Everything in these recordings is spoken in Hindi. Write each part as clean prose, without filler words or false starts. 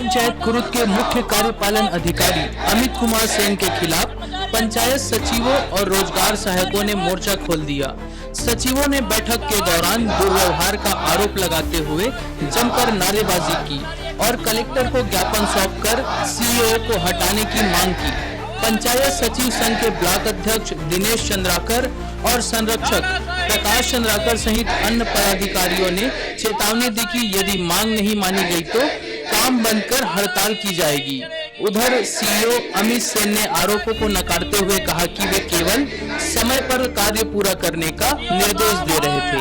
पंचायत कुरुद के मुख्य कार्यपालन अधिकारी अमित कुमार सेन के खिलाफ पंचायत सचिवों और रोजगार सहायकों ने मोर्चा खोल दिया। सचिवों ने बैठक के दौरान दुर्व्यवहार का आरोप लगाते हुए जमकर नारेबाजी की और कलेक्टर को ज्ञापन सौंपकर सीईओ को हटाने की मांग की। पंचायत सचिव संघ के ब्लॉक अध्यक्ष दिनेश चंद्राकर और संरक्षक प्रकाश चंद्राकर सहित अन्य पदाधिकारियों ने चेतावनी दी कि यदि मांग नहीं मानी गई तो काम बंद कर हड़ताल की जाएगी। उधर सीईओ अमित सेन ने आरोपों को नकारते हुए कहा कि वे केवल समय पर कार्य पूरा करने का निर्देश दे रहे थे।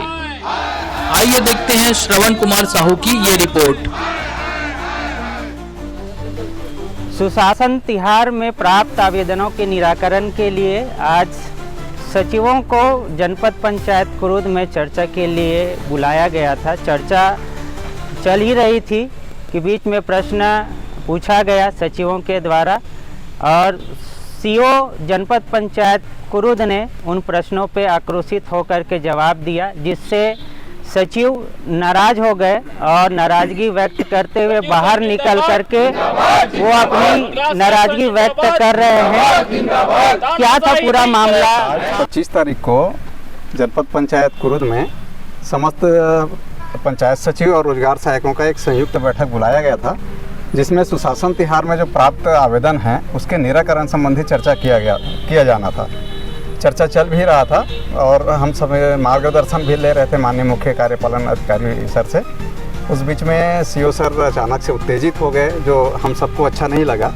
आइए देखते हैं श्रवण कुमार साहू की ये रिपोर्ट। सुशासन तिहार में प्राप्त आवेदनों के निराकरण के लिए आज सचिवों को जनपद पंचायत कुरुद में चर्चा के लिए बुलाया गया था। चर्चा चल ही रही थी कि बीच में प्रश्न पूछा गया सचिवों के द्वारा और सीईओ जनपद पंचायत कुरुद ने उन प्रश्नों पे आक्रोशित होकर के जवाब दिया, जिससे सचिव नाराज हो गए और नाराजगी व्यक्त करते हुए बाहर निकल करके वो अपनी नाराजगी व्यक्त कर रहे हैं। क्या था पूरा मामला? 25 तारीख को जनपद पंचायत कुरुद में समस्त पंचायत सचिव और रोजगार सहायकों का एक संयुक्त बैठक बुलाया गया था, जिसमें सुशासन तिहार में जो प्राप्त आवेदन हैं उसके निराकरण संबंधी चर्चा किया जाना था। चर्चा चल भी रहा था और हम सब मार्गदर्शन भी ले रहे थे माननीय मुख्य कार्यपालन अधिकारी सर से। उस बीच में सीईओ सर अचानक से उत्तेजित हो गए, जो हम सबको अच्छा नहीं लगा।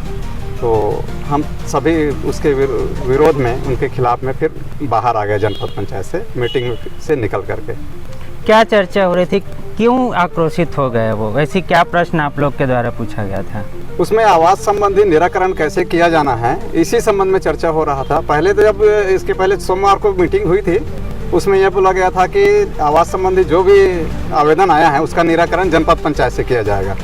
तो हम सभी उसके विरोध में उनके खिलाफ में फिर बाहर आ गए जनपद पंचायत से, मीटिंग से निकल करके। क्या चर्चा हो रही थी, क्यों आक्रोशित हो गए वो? वैसे क्या प्रश्न आप लोग के द्वारा पूछा गया था? उसमें आवास संबंधी निराकरण कैसे किया जाना है, इसी संबंध में चर्चा हो रहा था। पहले तो जब इसके पहले सोमवार को मीटिंग हुई थी, उसमें यह बोला गया था कि आवास संबंधी जो भी आवेदन आया है उसका निराकरण जनपद पंचायत से किया जाएगा।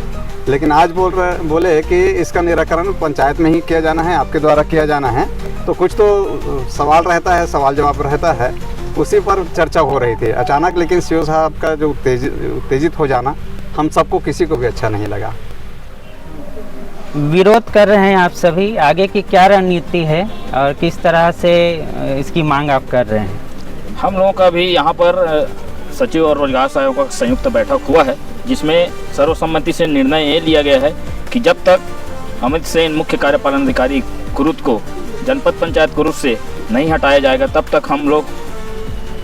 लेकिन आज बोले कि इसका निराकरण पंचायत में ही किया जाना है, आपके द्वारा किया जाना है। तो कुछ तो सवाल रहता है, सवाल जवाब रहता है, उसी पर चर्चा हो रही थी अचानक। लेकिन सीईओ साहब का जो उत्तेजित हो जाना हम सबको किसी को भी अच्छा नहीं लगा। विरोध कर रहे हैं आप सभी, आगे की क्या रणनीति है और किस तरह से इसकी मांग आप कर रहे हैं? हम लोगों का भी यहाँ पर सचिव और रोजगार सहायकों का संयुक्त बैठक हुआ है, जिसमें सर्वसम्मति से निर्णय ये लिया गया है कि जब तक अमित सेन मुख्य कार्यपालन अधिकारी कुरुद को जनपद पंचायत कुरुद से नहीं हटाया जाएगा तब तक हम लोग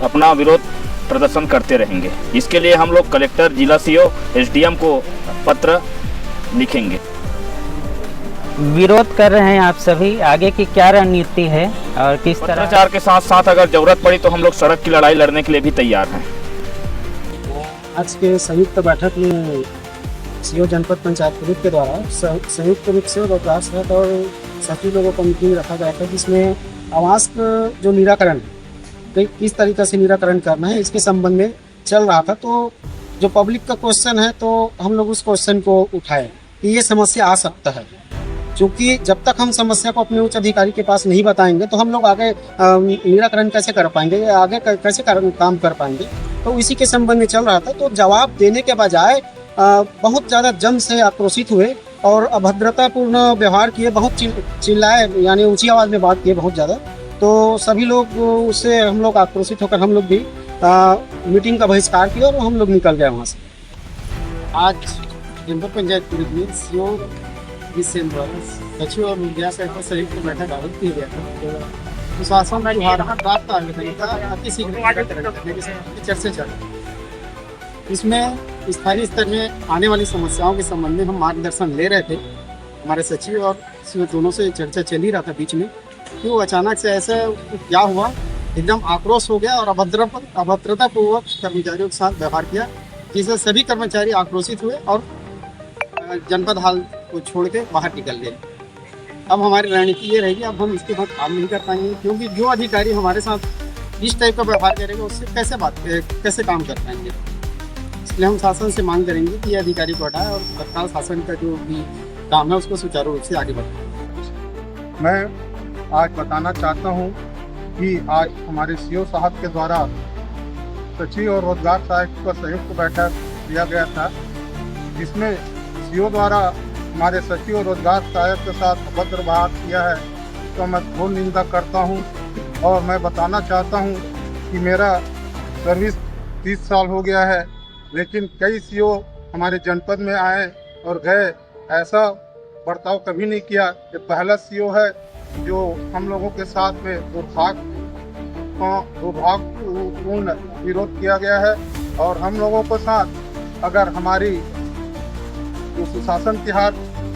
अपना विरोध प्रदर्शन करते रहेंगे। इसके लिए हम लोग कलेक्टर, जिला सीईओ, एसडीएम को पत्र लिखेंगे। विरोध कर रहे हैं आप सभी, आगे की क्या रणनीति है और किस तरह? पत्राचार के साथ साथ अगर जरूरत पड़ी तो हम लोग सड़क की लड़ाई लड़ने के लिए भी तैयार हैं। आज के संयुक्त बैठक में सीईओ जनपद पंचायत कुरुद के द्वारा संयुक्त रूप से रोजगार सहायक और सचिव लोगों का मीटिंग रखा गया था, जिसमें आवास का जो निराकरण है किस तरीके से निराकरण करना है इसके संबंध में चल रहा था। तो जो पब्लिक का क्वेश्चन है तो हम लोग उस क्वेश्चन को उठाए कि ये समस्या आ सकता है, क्योंकि जब तक हम समस्या को अपने उच्च अधिकारी के पास नहीं बताएंगे तो हम लोग आगे निराकरण कैसे कर पाएंगे या आगे कैसे काम कर पाएंगे। तो इसी के संबंध में चल रहा था। तो जवाब देने के बजाय बहुत ज़्यादा जम से आक्रोशित हुए और अभद्रतापूर्ण व्यवहार किए, बहुत चिल्लाए, यानी ऊँची आवाज़ में बात किए बहुत ज़्यादा। तो सभी लोग उससे हम लोग आक्रोशित होकर हम लोग भी मीटिंग का बहिष्कार किया और हम लोग निकल गए वहाँ से। आज जनपद पंचायत कुरुद में सीईओ सेन द्वारा सचिव और रोजगार सहायक संयुक्त बैठक आयोजित किया गया था। तो सुशासन प्राप्त आवेदन का अतिशीघ्र चर्चा चल रही। इसमें स्थानीय स्तर में आने वाली समस्याओं के संबंध में हम मार्गदर्शन ले रहे थे। हमारे सचिव और सीईओ दोनों से चर्चा चल ही रहा था बीच में, तो अचानक से ऐसे क्या हुआ, एकदम आक्रोश हो गया और अभद्रतापूर्वक कर्मचारियों के साथ व्यवहार किया, जिससे सभी कर्मचारी आक्रोशित हुए और जनपद हाल को छोड़ के बाहर निकल गए। अब हमारी रणनीति ये रहेगी, अब हम इसके बाद काम नहीं कर पाएंगे, क्योंकि जो अधिकारी हमारे साथ इस टाइप का व्यवहार करेंगे उससे कैसे काम कर पाएंगे। इसलिए हम शासन से मांग करेंगे कि ये अधिकारी को हटाए और तत्काल शासन का जो भी काम है उसको सुचारू रूप से आगे बढ़ाए। मैं आज बताना चाहता हूँ कि आज हमारे सीईओ साहब के द्वारा सचिव और रोजगार सहायक का संयुक्त बैठक लिया गया था, जिसमें सीईओ द्वारा हमारे सचिव रोजगार सहायक के साथ अभद्र व्यवहार किया है तो मैं घोर निंदा करता हूं। और मैं बताना चाहता हूं कि मेरा सर्विस 30 साल हो गया है, लेकिन कई सीओ हमारे जनपद में आए और गए, ऐसा बर्ताव कभी नहीं किया। ये पहला सीओ है जो हम लोगों के साथ में दुर्भाग्यपूर्ण विरोध किया गया है। और हम लोगों के साथ अगर हमारी जो सुशासन तिहार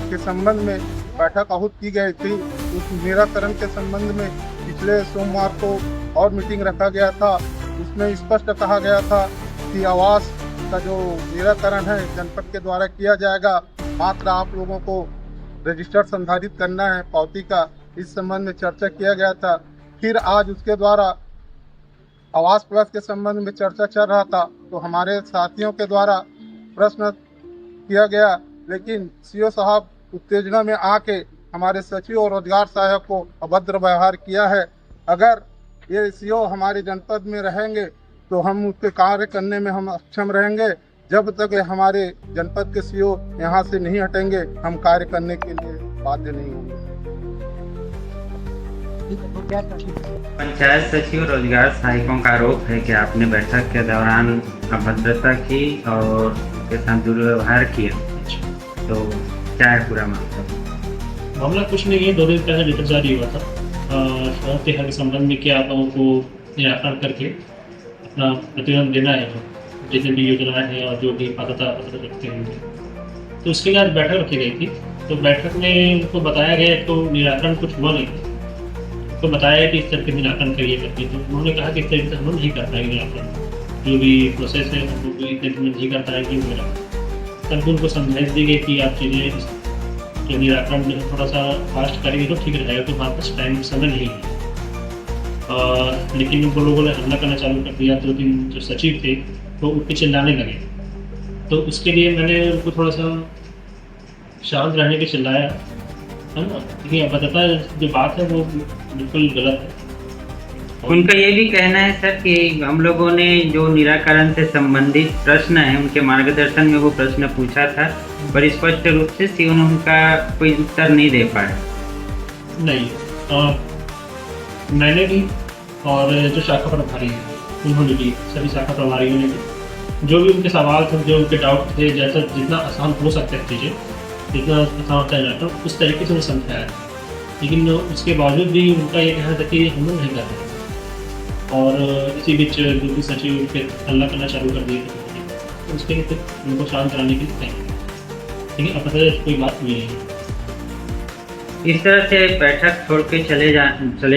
के संबंध में बैठक आहूत की गई थी, उस निराकरण के संबंध में पिछले सोमवार को और मीटिंग रखा गया था। उसमें स्पष्ट कहा गया था कि आवास का जो निराकरण है जनपद के द्वारा किया जाएगा, मात्र आप लोगों को रजिस्टर संधारित करना है पावती का। इस संबंध में चर्चा किया गया था। फिर आज उसके द्वारा आवास प्लस के संबंध में चर्चा चल रहा था, तो हमारे साथियों के द्वारा प्रश्न किया गया, लेकिन सीओ साहब उत्तेजना में आके हमारे सचिव और रोजगार सहायक को अभद्र व्यवहार किया है। अगर ये सीओ हमारे जनपद में रहेंगे तो हम उसके कार्य करने में हम अक्षम रहेंगे। जब तक ये हमारे जनपद के सीओ यहाँ से नहीं हटेंगे, हम कार्य करने के लिए बाध्य नहीं होंगे। पंचायत सचिव रोजगार सहायकों का आरोप है कि आपने बैठक के दौरान अभद्रता की और उनके साथ दुर्व्यवहार किया, तो क्या है पूरा मामला? मामला कुछ नहीं है। 2 दिन पहले लेटर जारी हुआ था शहर तिहार के संबंध में कि आप लोगों को निराकरण करके अपना प्रतिबंध देना है, जितनी भी योजनाएं हैं और जो भी पात्रता पत्र रखते होंगे। तो उसके लिए आज बैठक रखी गई थी। तो बैठक में उनको बताया गया तो निराकरण कुछ हुआ नहीं, तो बताया कि इस तरह के निराकरण करिए करके। तो उन्होंने कहा कि इस तरीके से हम लोग नहीं कर पाएंगे निराकरण, जो भी प्रोसेस है हम लोग इतने दिन में नहीं कर पाएंगे मेरा। तब उनको समझाइश दी गई कि आप चीज़ें जो निराकरण में थोड़ा सा फास्ट करेंगे तो ठीक रहेगा, तो हमारे पास टाइम समय नहीं है। लेकिन उन लोगों ने हमला करना चालू कर दिया। 2-3 जो सचिव थे तो उनके चिल्लाने लगे, तो उसके लिए मैंने उनको थोड़ा सा शांत रहने के चिल्लाया, है ना। लेकिन अभद्रता जो बात है वो बिल्कुल गलत है। उनका ये भी कहना है सर कि हम लोगों ने जो निराकरण से संबंधित प्रश्न है उनके मार्गदर्शन में वो प्रश्न पूछा था, पर स्पष्ट रूप से सीओ ने उनका कोई उत्तर नहीं दे पाया। नहीं, मैंने भी और जो शाखा प्रभारी है उन्होंने भी, सभी शाखा प्रभारियों ने भी, जो भी उनके सवाल थे, जो उनके डाउट थे, जैसा जितना आसान हो सकते हैं चीज़ें, जितना आसान होता है नाटक, उस तरीके से उन्हें समझाया। लेकिन उसके बावजूद भी उनका ये कहना था कि हम लोग नहीं कर रहे। और इसी बीच दूसरी सचिव फिर हल्ला करना चालू कर दिए, तो उसके लिए फिर उनको शांत कराने के लिए कहेंगे। लेकिन अब पता कोई बात नहीं है। इस तरह से बैठक छोड़ के चले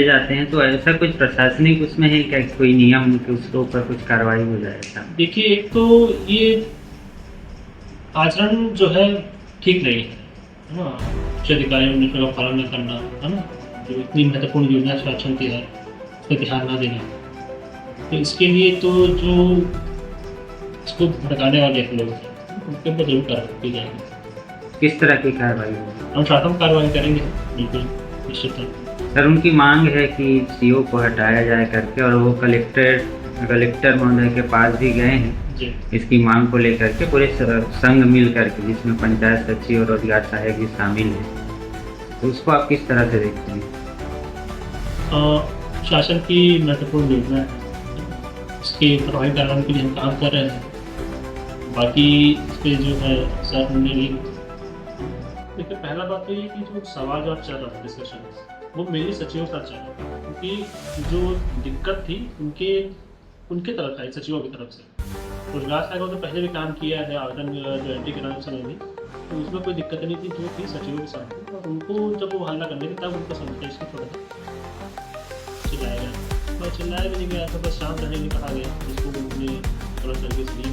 जाते हैं, तो ऐसा कुछ प्रशासनिक उसमें है क्या, कोई नियम कि उसके ऊपर कुछ कार्रवाई हो जाएगा? देखिए, एक तो ये आचरण जो है ठीक नहीं है ना, उच्च अधिकारियों ने उसका पालन न करना, है ना, जो इतनी महत्वपूर्ण योजना शासन की है उस पर ध्यान न देना। तो इसके लिए तो जो इसको भड़काने वाले लोग हैं उनके ऊपर जरूर कार्रवाई की जाएगी। किस तरह की कार्रवाई होगी? अनुशासन कार्रवाई करेंगे बिल्कुल निश्चित। सर, उनकी मांग है कि सीओ को हटाया जाए करके, और वो कलेक्टर महोदय के पास भी गए हैं जी। इसकी मांग को लेकर के, पूरे संघ मिल करके, जिसमें पंचायत सचिव और रोजगार सहायक भी शामिल हैं, तो उसको आप किस तरह से देखते हैं? शासन की महत्वपूर्ण योजना है, इसके प्रभावी कार्यान्वयन के लिए हम काम कर रहे हैं। बाकी इस पर जो है सर ने देखिए, पहला बात तो ये कि जो सवाल जवाब चल रहा था डिस्कशन, वो मेरे सचिवों के साथ चल रहा था, क्योंकि जो दिक्कत थी उनके तरफ आई, सचिवों की तरफ से। रोजगार सहायकों ने पहले भी काम किया है आवेदन जो एंट्री कराने समय भी, तो उसमें कोई दिक्कत नहीं थी, जो थी सचिवों के साथ। और उनको जब वो हल्ला करने की तब उनको समझाइश की थोड़ा सा चिल्लाया गया, और चिल्लाया भी नहीं गया था, बस शांत रहने के लिए कहा गया, जिसको उन्होंने थोड़ा सर्विस ली।